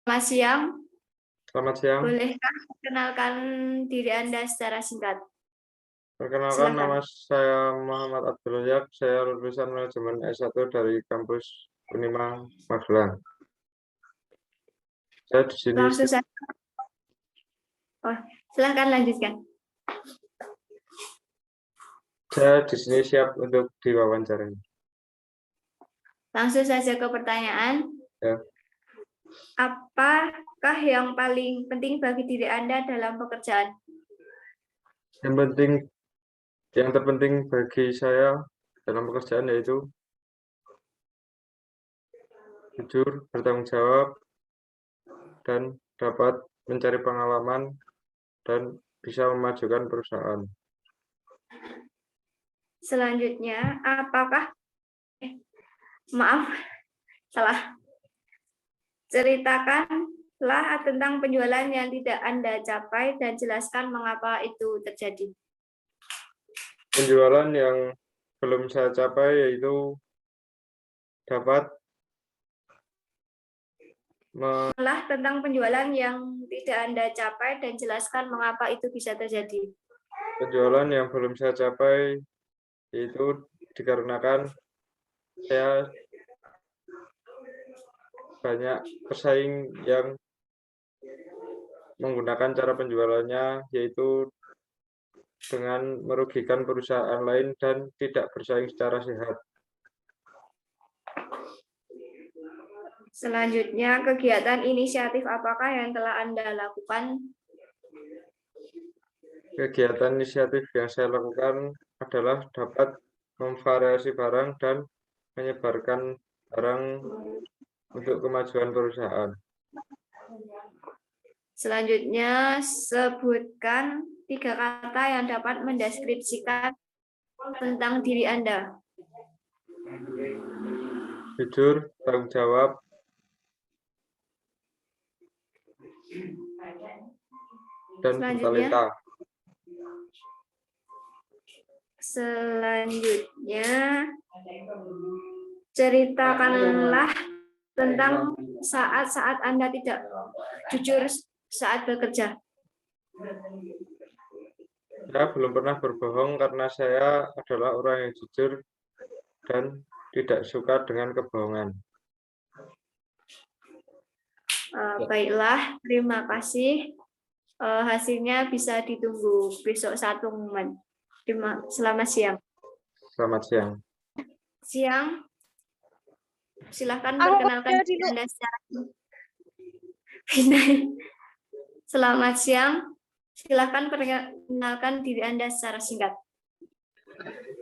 Selamat siang. Selamat siang. Bolehkah perkenalkan diri Anda secara singkat? Perkenalkan, Silakan. nama saya Muhammad Abdul Razak. Saya lulusan manajemen S1 dari kampus Unima Magelang. Saya di sini Langsung saja. Silakan lanjutkan. siap untuk diwawancara. Langsung saja ke pertanyaan. Ya. Apakah yang paling penting bagi diri Anda dalam pekerjaan? Yang terpenting bagi saya dalam pekerjaan yaitu jujur, bertanggung jawab, dan dapat mencari pengalaman dan bisa memajukan perusahaan. Selanjutnya, ceritakanlah tentang penjualan yang tidak Anda capai dan jelaskan mengapa itu terjadi. Penjualan yang belum saya capai yaitu dapat tentang penjualan yang tidak Anda capai dan jelaskan mengapa itu bisa terjadi. Penjualan yang belum saya capai yaitu dikarenakan saya banyak pesaing yang menggunakan cara penjualannya yaitu dengan merugikan perusahaan lain dan tidak bersaing secara sehat. Selanjutnya, kegiatan inisiatif apakah yang telah Anda lakukan? Kegiatan inisiatif yang saya lakukan adalah dapat memvariasi barang dan menyebarkan barang untuk kemajuan perusahaan. Selanjutnya, sebutkan 3 kata yang dapat mendeskripsikan tentang diri Anda. Jujur, tanggung jawab, dan bertalenta. Selanjutnya, ceritakanlah tentang saat-saat Anda tidak jujur saat bekerja. Saya belum pernah berbohong karena saya adalah orang yang jujur dan tidak suka dengan kebohongan. Baiklah, terima kasih. Hasilnya bisa ditunggu besok saat pengumuman. Selamat siang. Selamat siang. Silakan perkenalkan diri Anda secara Selamat siang. Silakan perkenalkan diri Anda secara singkat.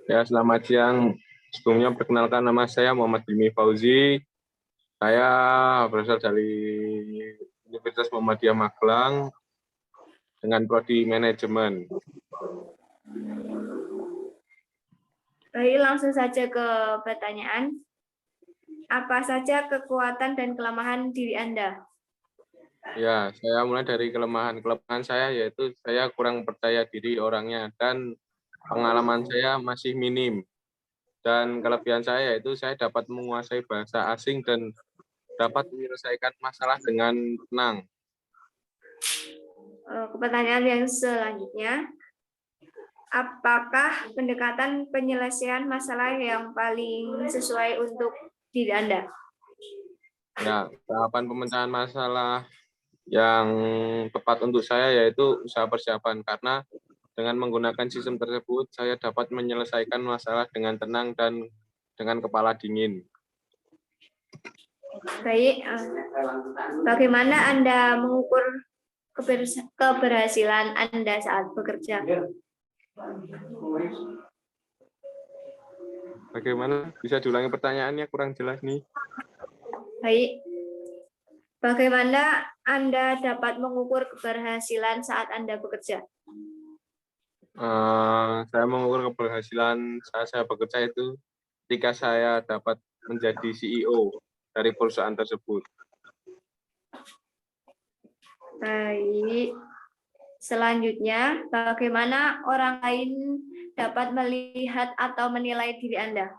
Ya, selamat siang. Sebelumnya perkenalkan, nama saya Muhammad Dimi Fauzi. Saya berasal dari Universitas Muhammadiyah Magelang dengan prodi manajemen. Baik, langsung saja ke pertanyaan. Apa saja kekuatan dan kelemahan diri Anda? Ya, saya mulai dari kelemahan. Kelemahan saya yaitu saya kurang percaya diri orangnya dan pengalaman saya masih minim. Dan kelebihan saya yaitu saya dapat menguasai bahasa asing dan dapat menyelesaikan masalah dengan tenang. Pertanyaan yang selanjutnya, apakah pendekatan penyelesaian masalah yang paling sesuai untuk diri Anda? Ya, tahapan pemecahan masalah yang tepat untuk saya yaitu usaha persiapan, karena dengan menggunakan sistem tersebut saya dapat menyelesaikan masalah dengan tenang dan dengan kepala dingin. Baik, bagaimana Anda mengukur keberhasilan Anda saat bekerja? Bagaimana? Bisa diulangi pertanyaannya, kurang jelas nih. Baik. Bagaimana Anda dapat mengukur keberhasilan saat Anda bekerja? Saya mengukur keberhasilan saat saya bekerja itu ketika saya dapat menjadi CEO dari perusahaan tersebut. Baik. Selanjutnya, bagaimana orang lain dapat melihat atau menilai diri Anda?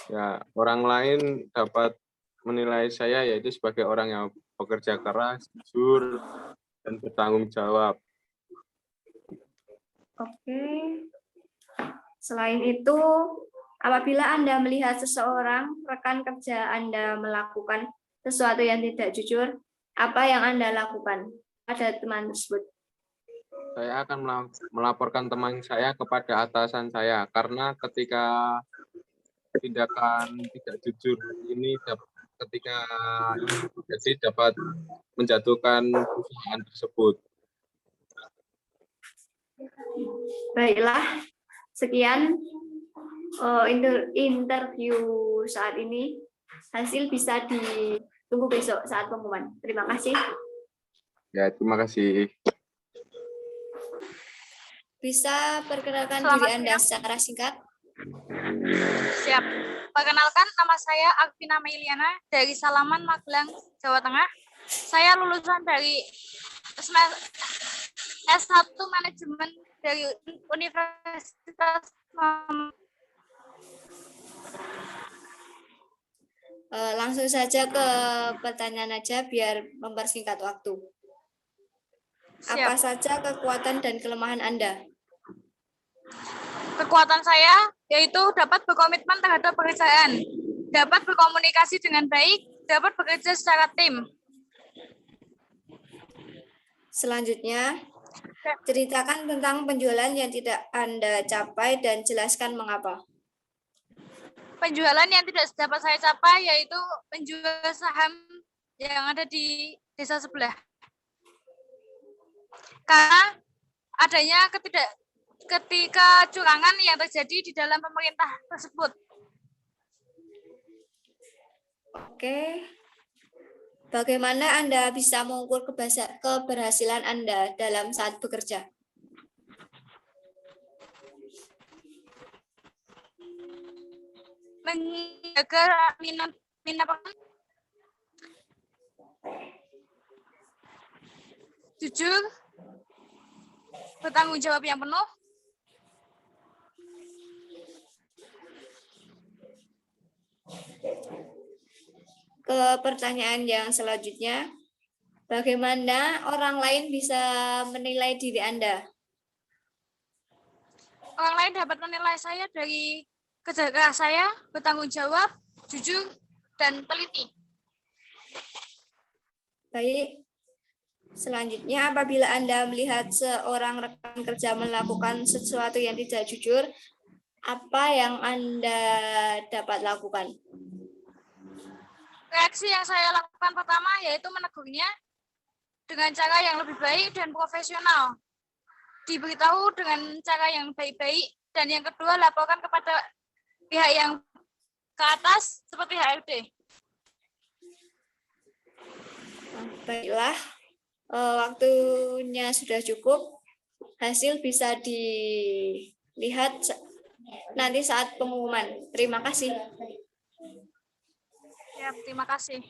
Ya, orang lain dapat menilai saya yaitu sebagai orang yang bekerja keras, jujur, dan bertanggung jawab. Oke. Selain itu, apabila Anda melihat seseorang rekan kerja Anda melakukan sesuatu yang tidak jujur, apa yang Anda lakukan pada teman tersebut? Saya akan melaporkan teman saya kepada atasan saya karena ketika tindakan tidak jujur ini ketika jadi dapat menjatuhkan perusahaan tersebut. Baiklah, sekian interview saat ini. Hasil bisa ditunggu besok saat pengumuman. Terima kasih. Ya, terima kasih. Bisa perkenalkan Selamat diri Anda siang. secara singkat? Siap. Perkenalkan, nama saya Alvina Meiliana dari Salaman, Magelang, Jawa Tengah. Saya lulusan dari S1 Manajemen dari Universitas Langsung saja ke pertanyaan aja biar mempersingkat waktu. Apa Siap. saja kekuatan dan kelemahan Anda? Kekuatan saya yaitu dapat berkomitmen terhadap pekerjaan, dapat berkomunikasi dengan baik, dapat bekerja secara tim. Selanjutnya, ceritakan tentang penjualan yang tidak Anda capai dan jelaskan mengapa. Penjualan yang tidak dapat saya capai yaitu menjual saham yang ada di desa sebelah. Karena adanya ketika curangan yang terjadi di dalam pemerintah tersebut. Oke. Bagaimana Anda bisa mengukur keberhasilan Anda dalam saat bekerja? Menjaga minat jujur, bertanggung jawab yang penuh, Ke pertanyaan yang selanjutnya, bagaimana orang lain bisa menilai diri Anda? orang lain dapat menilai saya dari kerja keras saya, bertanggung jawab, jujur, dan teliti. Baik. Selanjutnya, apabila Anda melihat seorang rekan kerja melakukan sesuatu yang tidak jujur, apa yang Anda dapat lakukan? Reaksi yang saya lakukan pertama yaitu menegurnya dengan cara yang lebih baik dan profesional. Diberitahu dengan cara yang baik-baik, dan yang kedua laporkan kepada pihak yang ke atas seperti HRD. Baiklah, waktunya sudah cukup. Hasil bisa dilihat nanti saat pengumuman. Terima kasih. Ya, terima kasih.